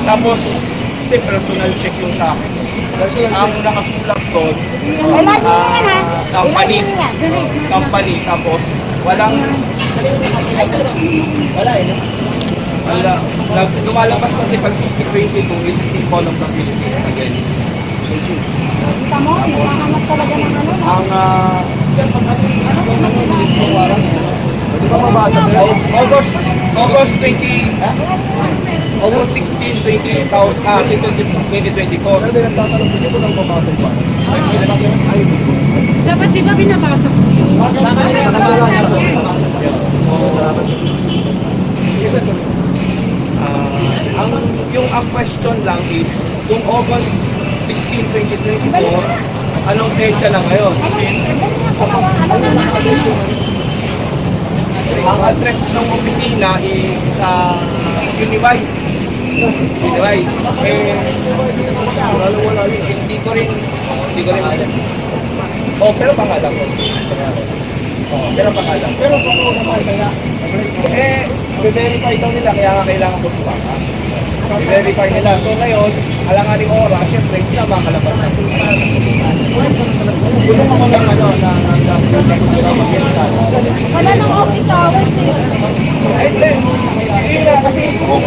Tapos, personal check yung sa akin. Ang nakasulat doon, company, tapos walang, wala. Lumalabas kasi pag PT22, it's people of the Philippines against. Kita mo, hinahanap talaga ng ano. Ang, Hindi ba mabasa sir? August 16, 2024. Pero din nagtatanong, hindi ko lang mabasa yung basa. Dapat di ba binabasa ko? Ang question lang is, yung August 16, 2024, anong petsa lang ngayon? Ang address ng opisina is Univide. Univide. Hindi ko rin alam. Pero pangalan ko. Pero pangalan. Pero totoo naman kaya. I-verify daw nila kaya kailangan ko sumaka. I-verify nila. So ngayon, alanganing oras, syempre, hindi na makalabas na. Tulong ako ng Wala nang office hours eh. hindi. Hindi nga, kasi kung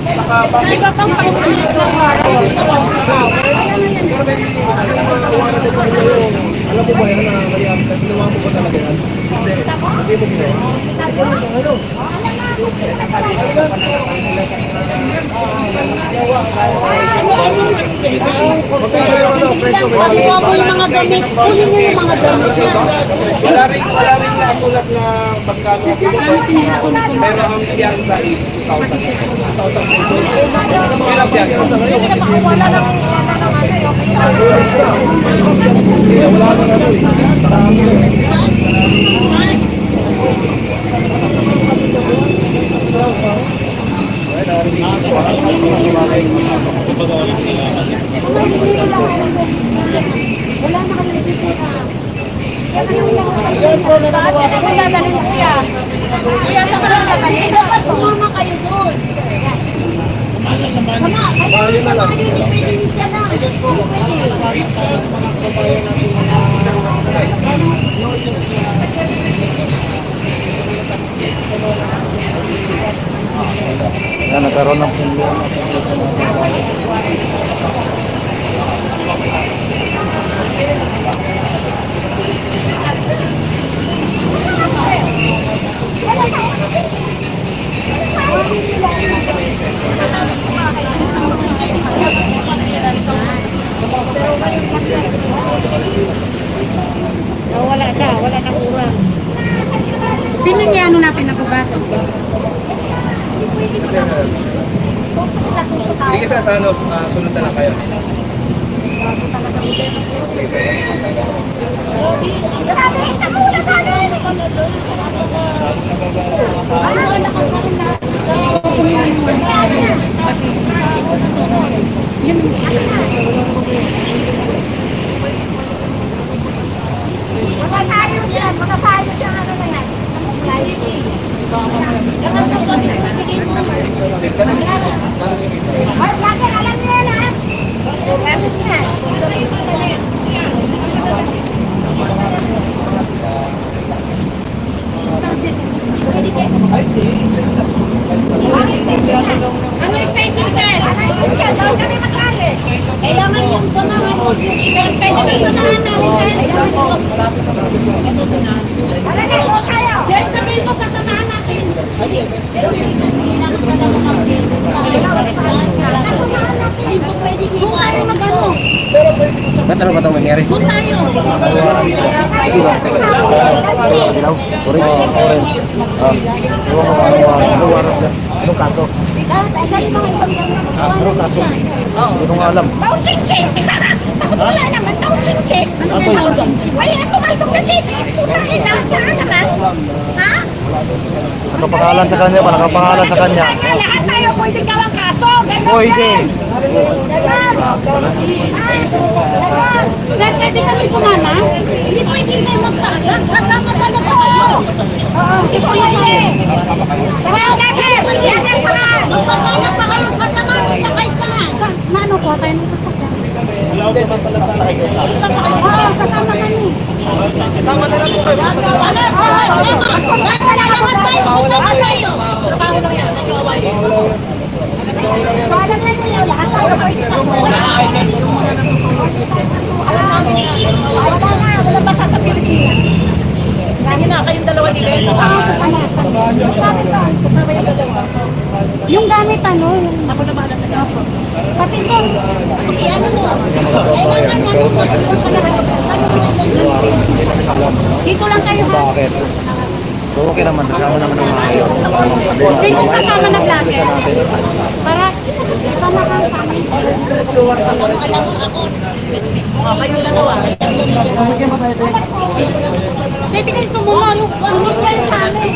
Sa iba pang pagsusunod ng araw. Alam mo ba yan na ginawa mo ba talaga yan? Hindi mo ginawa? Kasi wag mo yung mga damit. Kunin mo yung mga damit yan. wala rin nasulat na pagkano pero ang piyansa is 2,000. Pero ang piyansa Wala nang wala nang ano eh, office hours. Wala na ano Wala na kami nagpipita. Saan ka naman dadalhin mo kuya? Kuya, saan ka naman dadalhin? Dapat sumama kayo doon. Ayun na lang. Yan, nagkaroon ng pundo. Wala na oras. Sino niya ano natin na bugato? sige sa Thanos, sunod na lang kayo. Makasayo siya ano na yan. Lagi, alam niyo yan ha? Alam niyo yan. Ano station, sir? Ano station? Doon kami mag-alis. Kailangan yung samahan mo. Pwede na samahan namin, sir. Wala na po kayo. Diyan sabihin ko, sasamahan natin. Kailangan pa na mag-update. Sasamahan natin. Hindi po pwede kung tayo mag-ano. Ba't ano ba itong nangyari? Kung tayo. Dilaw? Orange? Ewan ko ba ano warap na? Anong kaso? Anong kaso? Hindi ko nga alam. Tau-ching-ching! Tapos wala naman, tau-ching-ching! Ano ba tau-ching-ching? Ay, tumalbog na ching! Putang ina, saan naman? Ha? Nakapangalan sa kanya ba? Nakapangalan sa kanya. Lahat tayo pwede gawang kaso. Ganun Pwede. yan. Ganon. Sir, pwede kami sumama? Hindi pwede kayo magpaalam. Kasama ka na ba kayo? Hindi pwede. Samahan ka, sir. Yan ang saan. Magpapaalam pa kayo. Sasamahan mo siya kahit saan. Mano po tayo ng sasakyan? Sasakay. Kasama kami. Sama na lang po kayo. Lahat tayo. Kasama tayo. Trabaho lang yan. Alam na niyo, lahat tayo pwede kasuhan. Wala na, walang batas sa Pilipinas. Sige na, kayong dalawa ni Ben, sasama. Yung gamit ano, ako na bahala sa gamit. Pati kung, ano mo, kailangan ano mo, dito lang kayo ha. Bakit? So okay naman, kasama naman ng maayos. Sino sasama na vlogger? Para kasama kang sa amin. Alam mo ako. Kayo dalawa. Pwede kayo sumumalo. Sumunod kayo sa amin.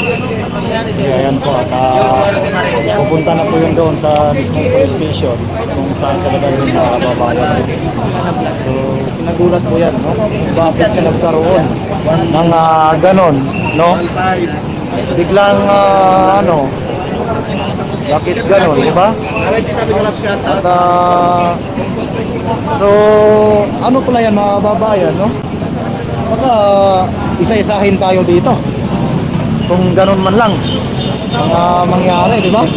Ayan po at pupunta na po yun doon sa mismong police station kung saan talaga yung babayan. So pinagulat po yan, no? Kung bakit siya nagkaroon ng ganon, no? Biglang ano, bakit ganon, di ba? At so ano pala yan mga babayan, no? Baka isa-isahin tayo dito kung ganun man lang ang mangyari, di ba?